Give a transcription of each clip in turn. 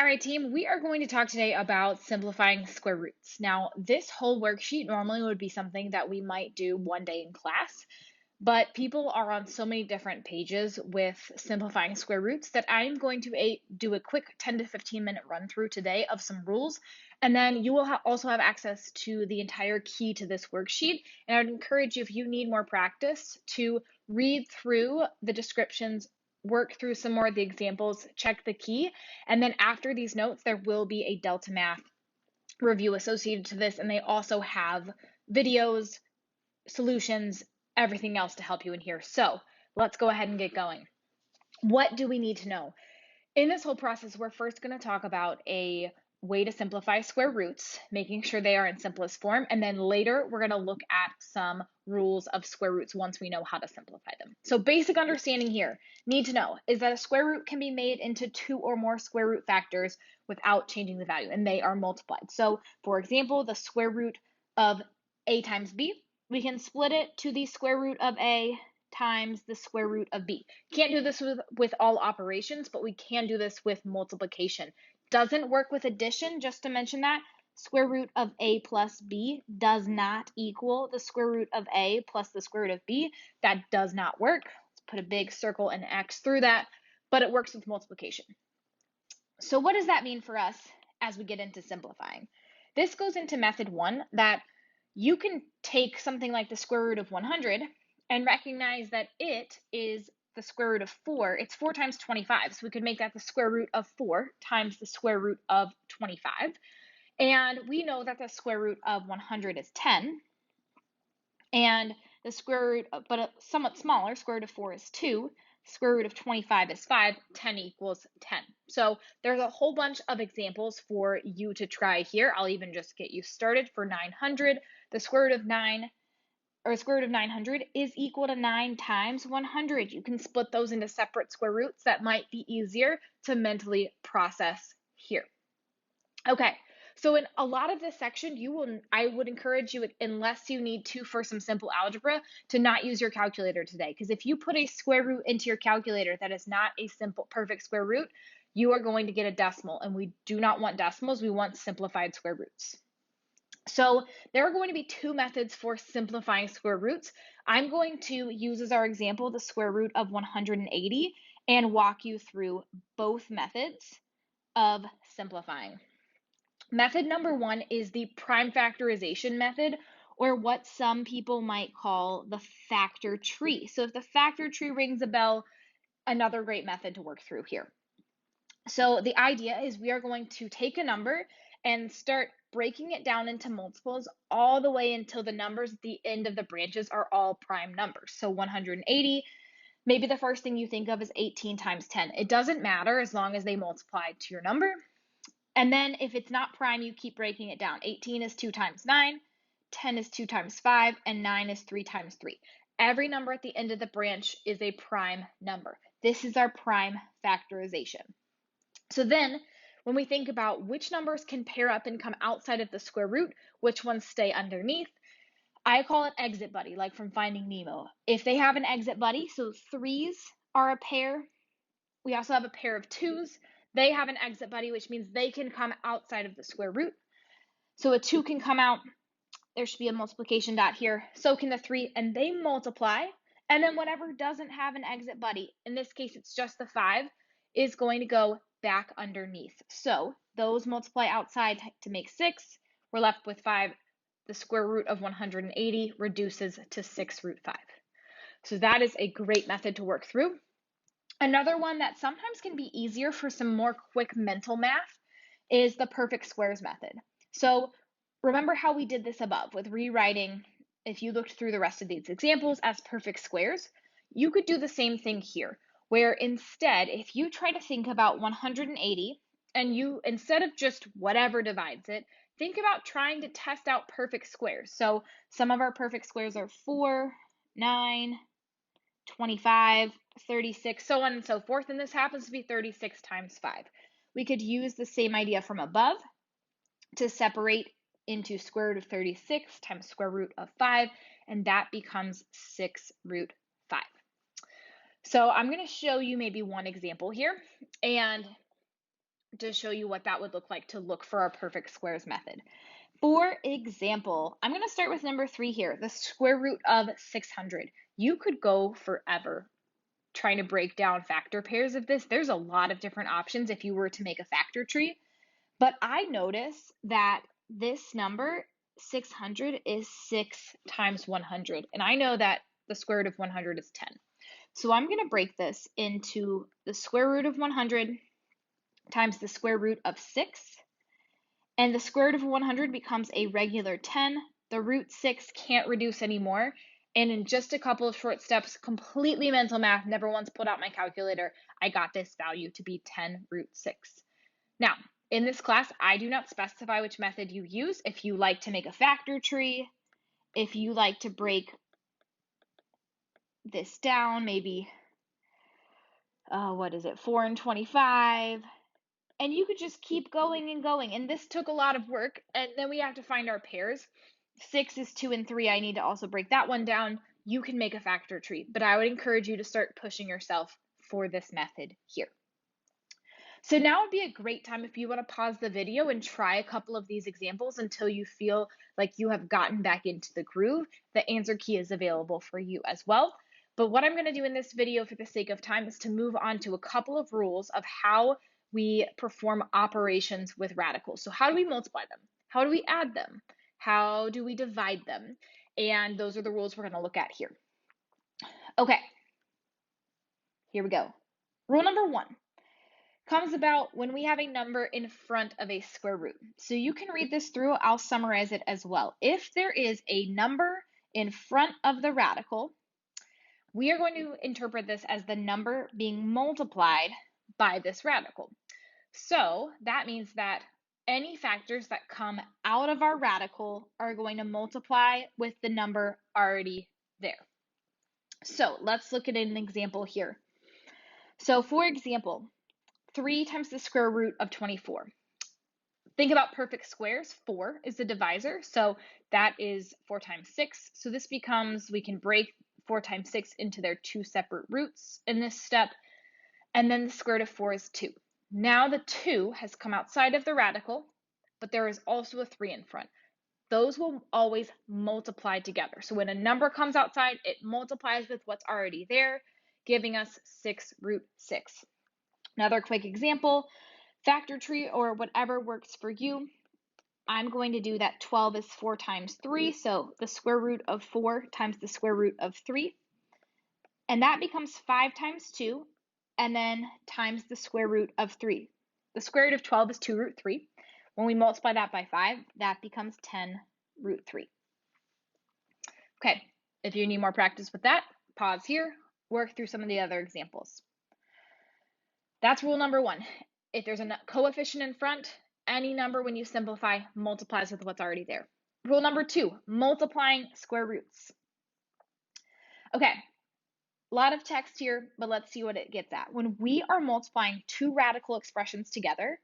All right, team, we are going to talk today about simplifying square roots. Now, this whole worksheet normally would be something that we might do one day in class, but people are on so many different pages with simplifying square roots that I'm going to do a quick 10 to 15 minute run through today of some rules. And then you will also have access to the entire key to this worksheet. And I would encourage you, if you need more practice, to read through the descriptions, work through some more of the examples, check the key. And then after these notes, there will be a Delta Math review associated to this. And they also have videos, solutions, everything else to help you in here. So let's go ahead and get going. What do we need to know? In this whole process, we're first going to talk about a way to simplify square roots, making sure they are in simplest form. And then later, we're going to look at some rules of square roots once we know how to simplify them. So basic understanding here, need to know, is that a square root can be made into two or more square root factors without changing the value, and they are multiplied. So for example, the square root of a times b, we can split it to the square root of a times the square root of b. Can't do this with all operations, but we can do this with multiplication. Doesn't work with addition, just to mention that. Square root of a plus b does not equal the square root of a plus the square root of b. That does not work. Let's put a big circle and X through that, but it works with multiplication. So what does that mean for us as we get into simplifying? This goes into method one, that you can take something like the square root of 100 and recognize that it is the square root of 4. It's 4 times 25. So we could make that the square root of 4 times the square root of 25. And we know that the square root of 100 is 10. And the square root, but a somewhat smaller, square root of 4 is 2. Square root of 25 is 5. 10 equals 10. So there's a whole bunch of examples for you to try here. I'll even just get you started for 900. The square root of 9, or square root of 900 is equal to 9 times 100. You can split those into separate square roots. That might be easier to mentally process here. Okay, so in a lot of this section, I would encourage you, unless you need to for some simple algebra, to not use your calculator today. Because if you put a square root into your calculator that is not a simple, perfect square root, you are going to get a decimal. And we do not want decimals, we want simplified square roots. So there are going to be two methods for simplifying square roots. I'm going to use as our example the square root of 180 and walk you through both methods of simplifying. Method number one is the prime factorization method, or what some people might call the factor tree. So if the factor tree rings a bell, another great method to work through here. So the idea is we are going to take a number and start breaking it down into multiples all the way until the numbers at the end of the branches are all prime numbers. So 180, maybe the first thing you think of is 18 times 10. It doesn't matter as long as they multiply to your number. And then if it's not prime, you keep breaking it down. 18 is 2 times 9, 10 is 2 times 5, and 9 is 3 times 3. Every number at the end of the branch is a prime number. This is our prime factorization. So then when we think about which numbers can pair up and come outside of the square root, which ones stay underneath, I call it exit buddy, like from Finding Nemo. If they have an exit buddy, so threes are a pair. We also have a pair of twos. They have an exit buddy, which means they can come outside of the square root. So a 2 can come out. There should be a multiplication dot here. So can the 3, and they multiply. And then whatever doesn't have an exit buddy, in this case it's just the 5, is going to go back underneath. So those multiply outside to make 6. We're left with 5. The square root of 180 reduces to 6 root 5. So that is a great method to work through. Another one that sometimes can be easier for some more quick mental math is the perfect squares method. So remember how we did this above with rewriting, if you looked through the rest of these examples as perfect squares, you could do the same thing here, where instead, if you try to think about 180 and you, instead of just whatever divides it, think about trying to test out perfect squares. So some of our perfect squares are 4, 9, 25, 36, so on and so forth, and this happens to be 36 times 5. We could use the same idea from above to separate into square root of 36 times square root of 5, and that becomes 6 root 5. So I'm going to show you maybe one example here, and to show you what that would look like to look for our perfect squares method. For example, I'm going to start with number 3 here, the square root of 600. You could go forever trying to break down factor pairs of this. There's a lot of different options if you were to make a factor tree, but I notice that this number 600 is 6 times 100, and I know that the square root of 100 is 10. So I'm going to break this into the square root of 100 times the square root of 6, and the square root of 100 becomes a regular 10. The root 6 can't reduce anymore. And in just a couple of short steps, completely mental math, never once pulled out my calculator, I got this value to be 10 root 6. Now, in this class, I do not specify which method you use. If you like to make a factor tree, if you like to break this down, maybe, 4 and 25, and you could just keep going and going. And this took a lot of work. And then we have to find our pairs. 6 is 2 and 3. I need to also break that one down. You can make a factor tree, but I would encourage you to start pushing yourself for this method here. So now would be a great time if you want to pause the video and try a couple of these examples until you feel like you have gotten back into the groove. The answer key is available for you as well. But what I'm going to do in this video for the sake of time is to move on to a couple of rules of how we perform operations with radicals. So how do we multiply them? How do we add them? How do we divide them? And those are the rules we're going to look at here. Okay, here we go. Rule number 1 comes about when we have a number in front of a square root. So you can read this through. I'll summarize it as well. If there is a number in front of the radical, we are going to interpret this as the number being multiplied by this radical. So that means that any factors that come out of our radical are going to multiply with the number already there. So let's look at an example here. So for example, 3 times the square root of 24. Think about perfect squares. 4 is the divisor, so that is 4 times 6. So this becomes, we can break 4 times 6 into their 2 separate roots in this step, and then the square root of 4 is 2. Now the 2 has come outside of the radical, but there is also a 3 in front. Those will always multiply together. So when a number comes outside, it multiplies with what's already there, giving us 6 root 6. Another quick example, factor tree or whatever works for you. I'm going to do that 12 is 4 times 3, so the square root of 4 times the square root of 3. And that becomes 5 times 2, and then times the square root of 3. The square root of 12 is 2 root 3. When we multiply that by 5, that becomes 10 root 3. Okay, if you need more practice with that, pause here, work through some of the other examples. That's rule number 1. If there's a coefficient in front, any number when you simplify multiplies with what's already there. Rule number 2, multiplying square roots. Okay, a lot of text here, but let's see what it gets at. When we are multiplying 2 radical expressions together,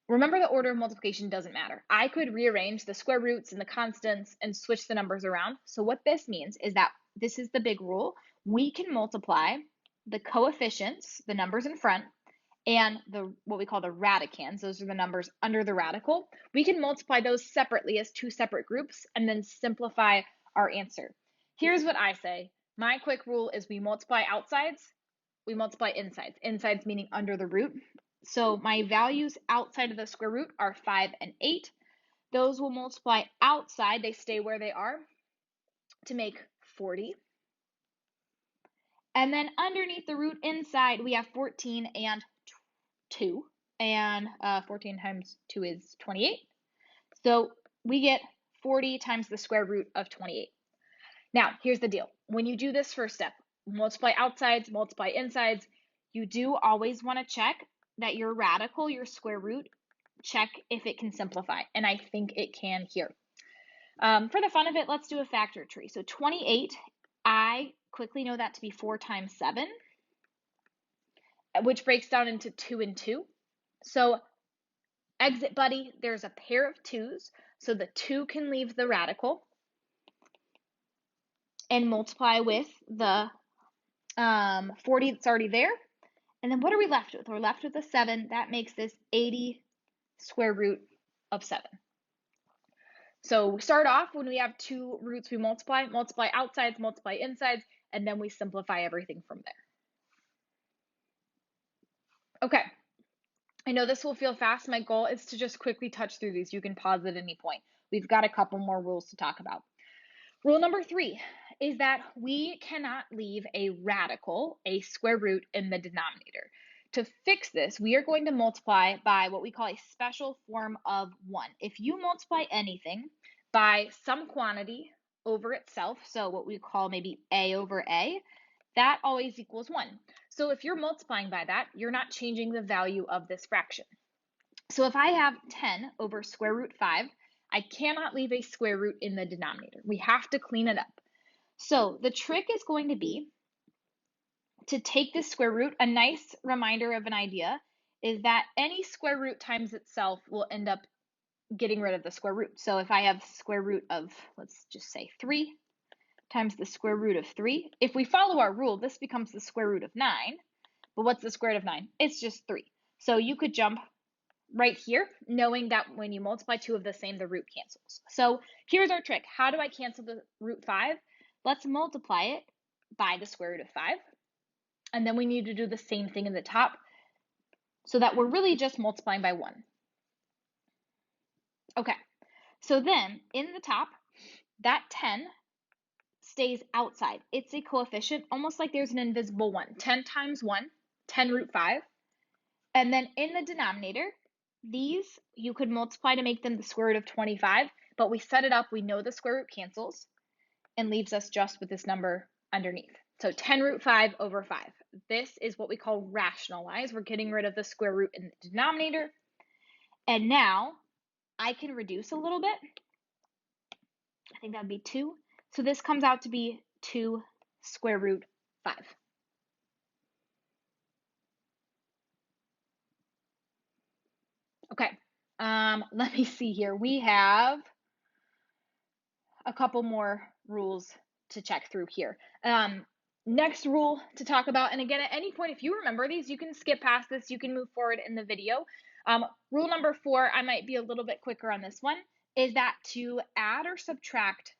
remember the order of multiplication doesn't matter. I could rearrange the square roots and the constants and switch the numbers around. So what this means is that this is the big rule. We can multiply the coefficients, the numbers in front, and what we call the radicands, those are the numbers under the radical. We can multiply those separately as 2 separate groups and then simplify our answer. Here's what I say. My quick rule is we multiply outsides, we multiply insides. Insides meaning under the root. So my values outside of the square root are 5 and 8. Those will multiply outside, they stay where they are, to make 40. And then underneath the root inside, we have 14 and 2. And 14 times 2 is 28. So we get 40 times the square root of 28. Now, here's the deal. When you do this first step, multiply outsides, multiply insides, you do always want to check that your radical, your square root, check if it can simplify. And I think it can here. For the fun of it, let's do a factor tree. So 28, I quickly know that to be 4 times 7, which breaks down into 2 and 2. So exit buddy, there's a pair of 2's. So the 2 can leave the radical and multiply with the 40 that's already there. And then what are we left with? We're left with a 7. That makes this 80 square root of 7. So we start off when we have two roots, we multiply outsides, multiply insides, and then we simplify everything from there. Okay, I know this will feel fast. My goal is to just quickly touch through these. You can pause at any point. We've got a couple more rules to talk about. Rule number 3 is that we cannot leave a radical, a square root, in the denominator. To fix this, we are going to multiply by what we call a special form of 1. If you multiply anything by some quantity over itself, so what we call maybe a over a, that always equals 1. So if you're multiplying by that, you're not changing the value of this fraction. So if I have 10 over square root 5, I cannot leave a square root in the denominator. We have to clean it up. So the trick is going to be to take this square root. A nice reminder of an idea is that any square root times itself will end up getting rid of the square root. So if I have square root of, let's just say 3 times the square root of 3, if we follow our rule, this becomes the square root of 9. But what's the square root of 9? It's just 3. So you could jump right here, knowing that when you multiply two of the same, the root cancels. So here's our trick. How do I cancel the root 5? Let's multiply it by the square root of 5. And then we need to do the same thing in the top so that we're really just multiplying by 1. Okay, so then in the top, that 10 stays outside. It's a coefficient, almost like there's an invisible 1. 10 times 1, 10 root 5. And then in the denominator, these you could multiply to make them the square root of 25, but we set it up, we know the square root cancels and leaves us just with this number underneath. So 10 root 5 over 5. This is what we call rationalize. We're getting rid of the square root in the denominator. And now I can reduce a little bit. I think that would be 2. So this comes out to be 2 square root 5. Okay, let me see here. We have a couple more rules to check through here. Next rule to talk about, and again, at any point, if you remember these, you can skip past this, you can move forward in the video. Rule number 4, I might be a little bit quicker on this one, is that to add or subtract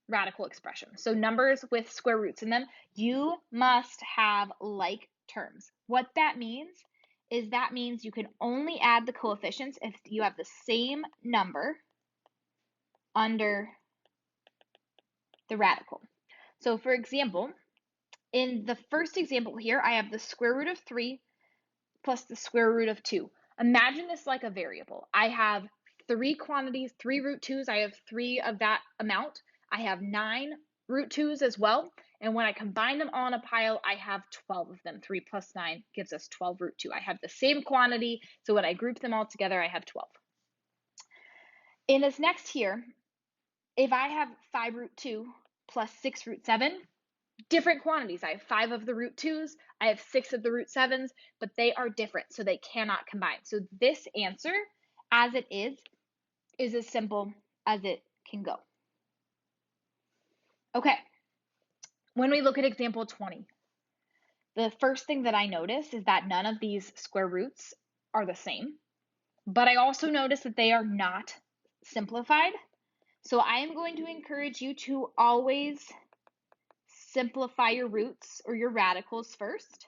radical expressions, so numbers with square roots in them, you must have like terms. What that means is that means you can only add the coefficients if you have the same number under the radical. So for example, in the first example here, I have the square root of 3 plus the square root of 2. Imagine this like a variable. I have 3 quantities, 3 root 2's. I have 3 of that amount. I have 9 root 2's as well. And when I combine them all in a pile, I have 12 of them. 3 plus 9 gives us 12 root 2. I have the same quantity, so when I group them all together, I have 12. In this next here, if I have 5 root 2 plus 6 root 7, different quantities. I have 5 of the root 2's, I have 6 of the root 7's, but they are different, so they cannot combine. So this answer, as it is as simple as it can go. Okay, when we look at example 20, the first thing that I notice is that none of these square roots are the same, but I also notice that they are not simplified. So I am going to encourage you to always simplify your roots or your radicals first.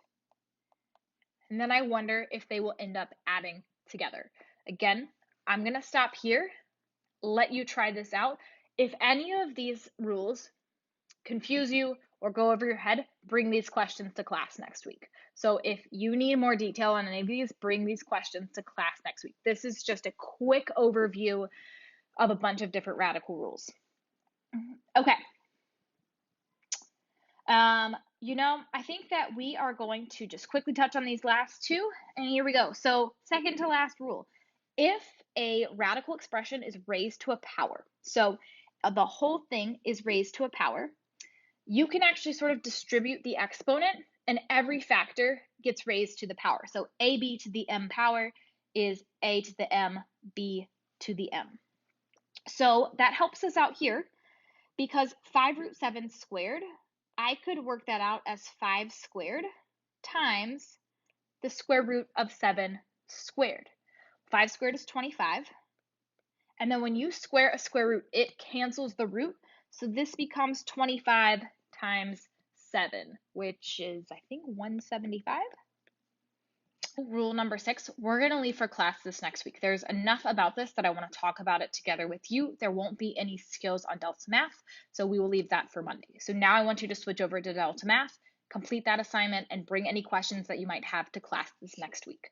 And then I wonder if they will end up adding together. Again, I'm going to stop here, let you try this out. If any of these rules confuse you or go over your head, bring these questions to class next week. So if you need more detail on any of these, bring these questions to class next week. This is just a quick overview of a bunch of different radical rules. Okay. I think that we are going to just quickly touch on these last two, and here we go. So second to last rule, if a radical expression is raised to a power, so the whole thing is raised to a power, you can actually sort of distribute the exponent, and every factor gets raised to the power. So ab to the m power is a to the m, b to the m. So that helps us out here because 5 root 7 squared, I could work that out as 5 squared times the square root of 7 squared. 5 squared is 25. And then when you square a square root, it cancels the root. So this becomes 25 times 7, which is, I think, 175. Rule number 6, we're going to leave for class this next week. There's enough about this that I want to talk about it together with you. There won't be any skills on Delta Math, so we will leave that for Monday. So now I want you to switch over to Delta Math, complete that assignment, and bring any questions that you might have to class this next week.